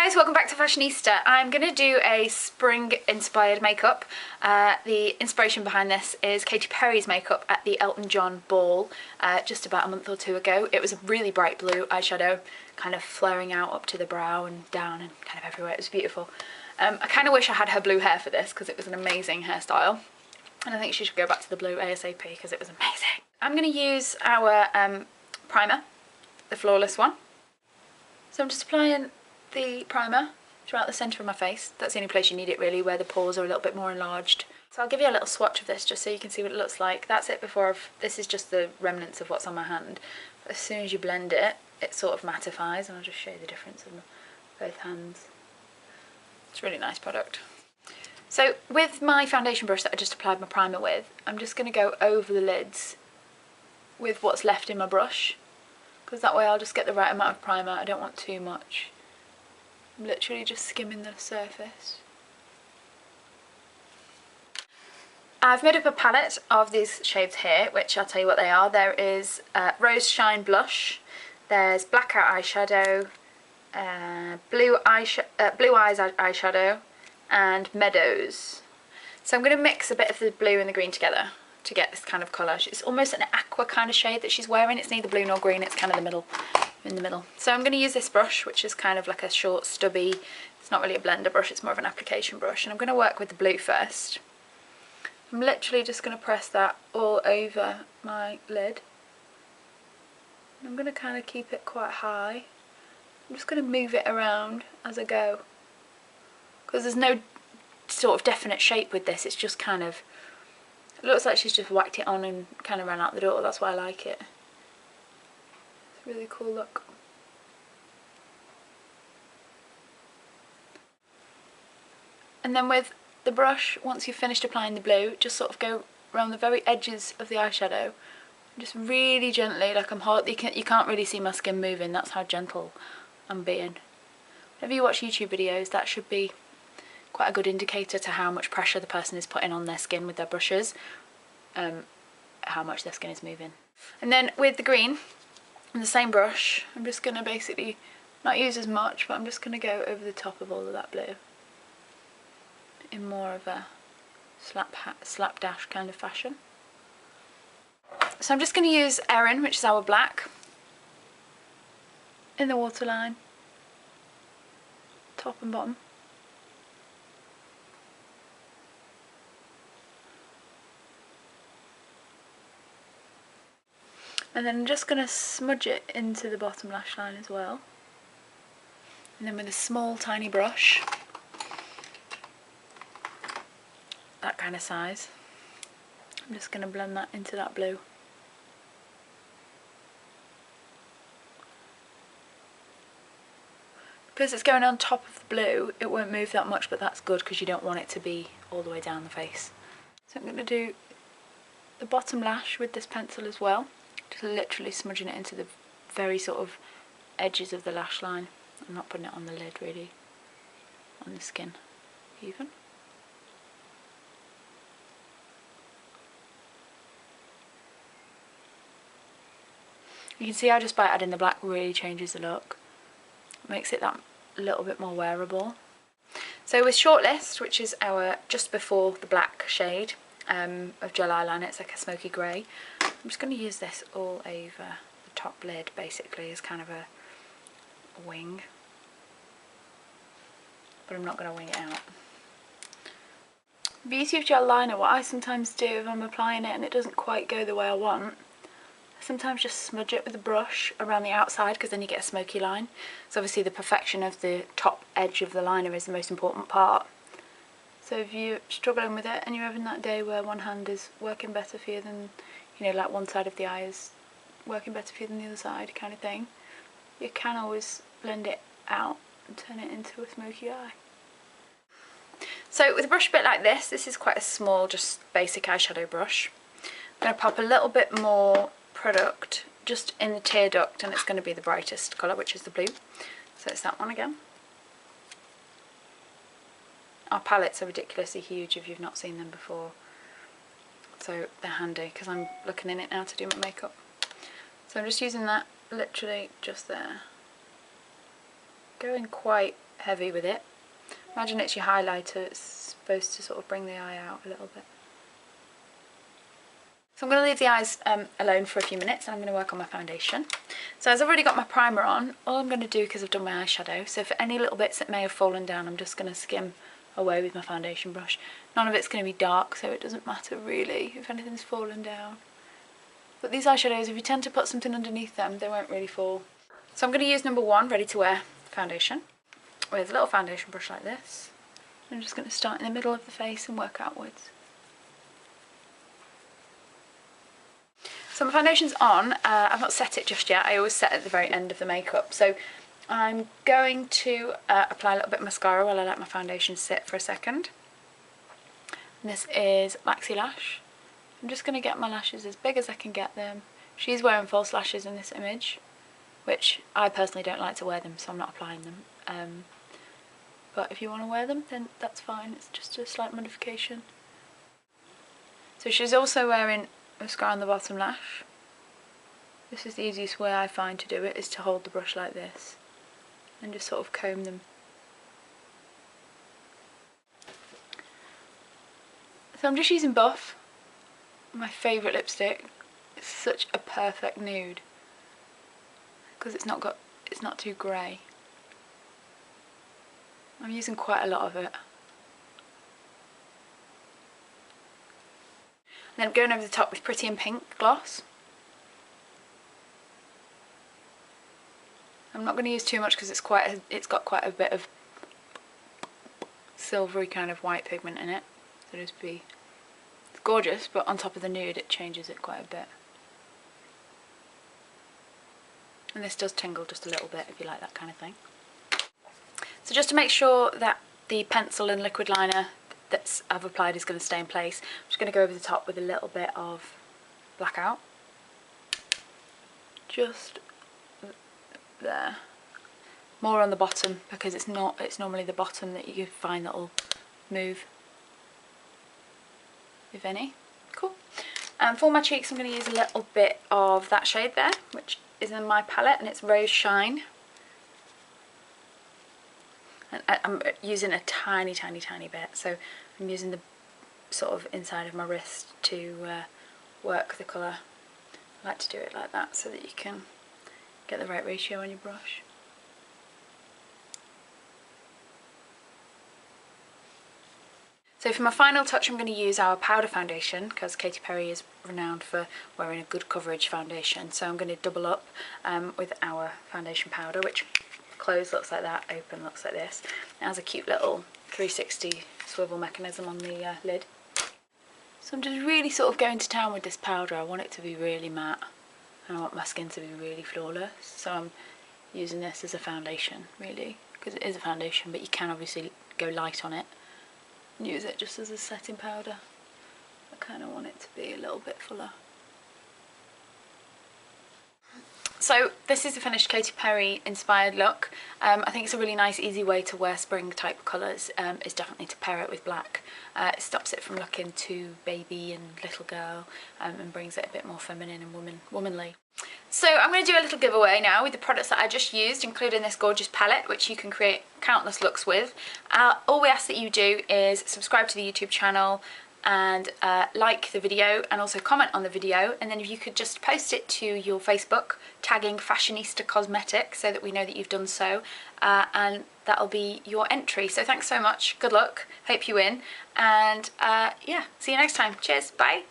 guys, welcome back to Fashionista. I'm going to do a spring inspired makeup. The inspiration behind this is Katy Perry's makeup at the Elton John ball just about a month or two ago. It was a really bright blue eyeshadow, kind of flaring out up to the brow and down and kind of everywhere. It was beautiful. I kind of wish I had her blue hair for this because it was an amazing hairstyle. And I think she should go back to the blue ASAP because it was amazing. I'm going to use our primer, the Flawless one. So I'm just applying the primer throughout the centre of my face. That's the only place you need it really, where the pores are a little bit more enlarged. So I'll give you a little swatch of this just so you can see what it looks like. That's it before this is just the remnants of what's on my hand. But as soon as you blend it, it sort of mattifies, and I'll just show you the difference in both hands. It's a really nice product. So with my foundation brush that I just applied my primer with, I'm just going to go over the lids with what's left in my brush, because that way I'll just get the right amount of primer. I don't want too much. I'm literally just skimming the surface. I've made up a palette of these shades here, which I'll tell you what they are. There is Rose Shine Blush, there's Blackout Eyeshadow, Blue Eyes Eyeshadow, and Meadows. So I'm going to mix a bit of the blue and the green together to get this kind of colour. It's almost an aqua kind of shade that she's wearing. It's neither blue nor green, it's kind of in the middle. So I'm going to use this brush, which is kind of like a short stubby, it's not really a blender brush, it's more of an application brush, and I'm going to work with the blue first. I'm literally just going to press that all over my lid. I'm going to kind of keep it quite high. I'm just going to move it around as I go, because there's no sort of definite shape with this. It's just kind of, it looks like she's just whacked it on and kind of ran out the door. That's why I like it. It's a really cool look. And then with the brush, once you've finished applying the blue, just sort of go around the very edges of the eyeshadow. Just really gently, like I'm hard. You can't really see my skin moving. That's how gentle I'm being. Whenever you watch YouTube videos, that should be quite a good indicator to how much pressure the person is putting on their skin with their brushes, how much their skin is moving. And then with the green, and the same brush, I'm just going to basically not use as much, but I'm just going to go over the top of all of that blue in more of a slapdash kind of fashion. So I'm just going to use Erin, which is our black, in the waterline, top and bottom. And then I'm just going to smudge it into the bottom lash line as well. And then with a small tiny brush, that kind of size, I'm just going to blend that into that blue. Because it's going on top of the blue, it won't move that much, but that's good because you don't want it to be all the way down the face. So I'm going to do the bottom lash with this pencil as well. Just literally smudging it into the very sort of edges of the lash line. I'm not putting it on the lid really, on the skin even. You can see how just by adding the black really changes the look. Makes it that little bit more wearable. So with Shortlist, which is our just before the black shade of gel eyeliner, it's like a smoky grey. I'm just going to use this all over the top lid basically as kind of a wing, but I'm not going to wing it out. The beauty of gel liner, what I sometimes do if I'm applying it and it doesn't quite go the way I want, I sometimes just smudge it with a brush around the outside, because then you get a smoky line. So obviously the perfection of the top edge of the liner is the most important part. So if you're struggling with it and you're having that day where one hand is working better for you than, you know, like one side of the eye is working better for you than the other side kind of thing, you can always blend it out and turn it into a smoky eye. So with a brush a bit like this is quite a small, just basic eyeshadow brush. I'm going to pop a little bit more product just in the tear duct, and it's going to be the brightest colour, which is the blue. So it's that one again. Our palettes are ridiculously huge if you've not seen them before, so they're handy because I'm looking in it now to do my makeup. So I'm just using that literally just there, going quite heavy with it. Imagine it's your highlighter, it's supposed to sort of bring the eye out a little bit. So I'm going to leave the eyes alone for a few minutes and I'm going to work on my foundation. So as I've already got my primer on, all I'm going to do, because I've done my eyeshadow, so for any little bits that may have fallen down, I'm just going to skim away with my foundation brush. None of it's going to be dark, so it doesn't matter really if anything's fallen down. But these eyeshadows, if you tend to put something underneath them, they won't really fall. So I'm going to use number 1 ready to wear foundation with a little foundation brush like this. I'm just going to start in the middle of the face and work outwards. So my foundation's on. I've not set it just yet. I always set it at the very end of the makeup. So I'm going to apply a little bit of mascara while I let my foundation sit for a second. And this is Maxi Lash. I'm just going to get my lashes as big as I can get them. She's wearing false lashes in this image, which I personally don't like to wear them, so I'm not applying them. But if you want to wear them, then that's fine. It's just a slight modification. So she's also wearing mascara on the bottom lash. This is the easiest way I find to do it, is to hold the brush like this and just sort of comb them. So I'm just using Buff, my favourite lipstick. It's such a perfect nude because it's not too grey. I'm using quite a lot of it. And then I'm going over the top with Pretty in Pink gloss. I'm not going to use too much because it's got quite a bit of silvery kind of white pigment in it. So it's gorgeous, but on top of the nude it changes it quite a bit. And this does tingle just a little bit if you like that kind of thing. So just to make sure that the pencil and liquid liner that I've applied is going to stay in place, I'm just going to go over the top with a little bit of blackout. Just there. More on the bottom because it's normally the bottom that you find that will move, if any. Cool. And for my cheeks I'm going to use a little bit of that shade there, which is in my palette, and it's Rose Shine. And I'm using a tiny bit, so I'm using the sort of inside of my wrist to work the colour. I like to do it like that so that you can get the right ratio on your brush. So for my final touch I'm going to use our powder foundation because Katy Perry is renowned for wearing a good coverage foundation. So I'm going to double up with our foundation powder, which closed looks like that, open looks like this. It has a cute little 360 swivel mechanism on the lid. So I'm just really sort of going to town with this powder. I want it to be really matte and I want my skin to be really flawless. So I'm using this as a foundation really, because it is a foundation, but you can obviously go light on it and use it just as a setting powder. I kind of want it to be a little bit fuller. So this is the finished Katy Perry inspired look. I think it's a really nice easy way to wear spring type colours, is definitely to pair it with black. It stops it from looking too baby and little girl, and brings it a bit more feminine and womanly. So I'm going to do a little giveaway now with the products that I just used, including this gorgeous palette which you can create countless looks with. All we ask that you do is subscribe to the YouTube channel and like the video and also comment on the video, and then if you could just post it to your Facebook tagging Fashionista Cosmetics so that we know that you've done so, and that'll be your entry. So thanks so much, good luck, hope you win, and yeah, see you next time. Cheers, bye.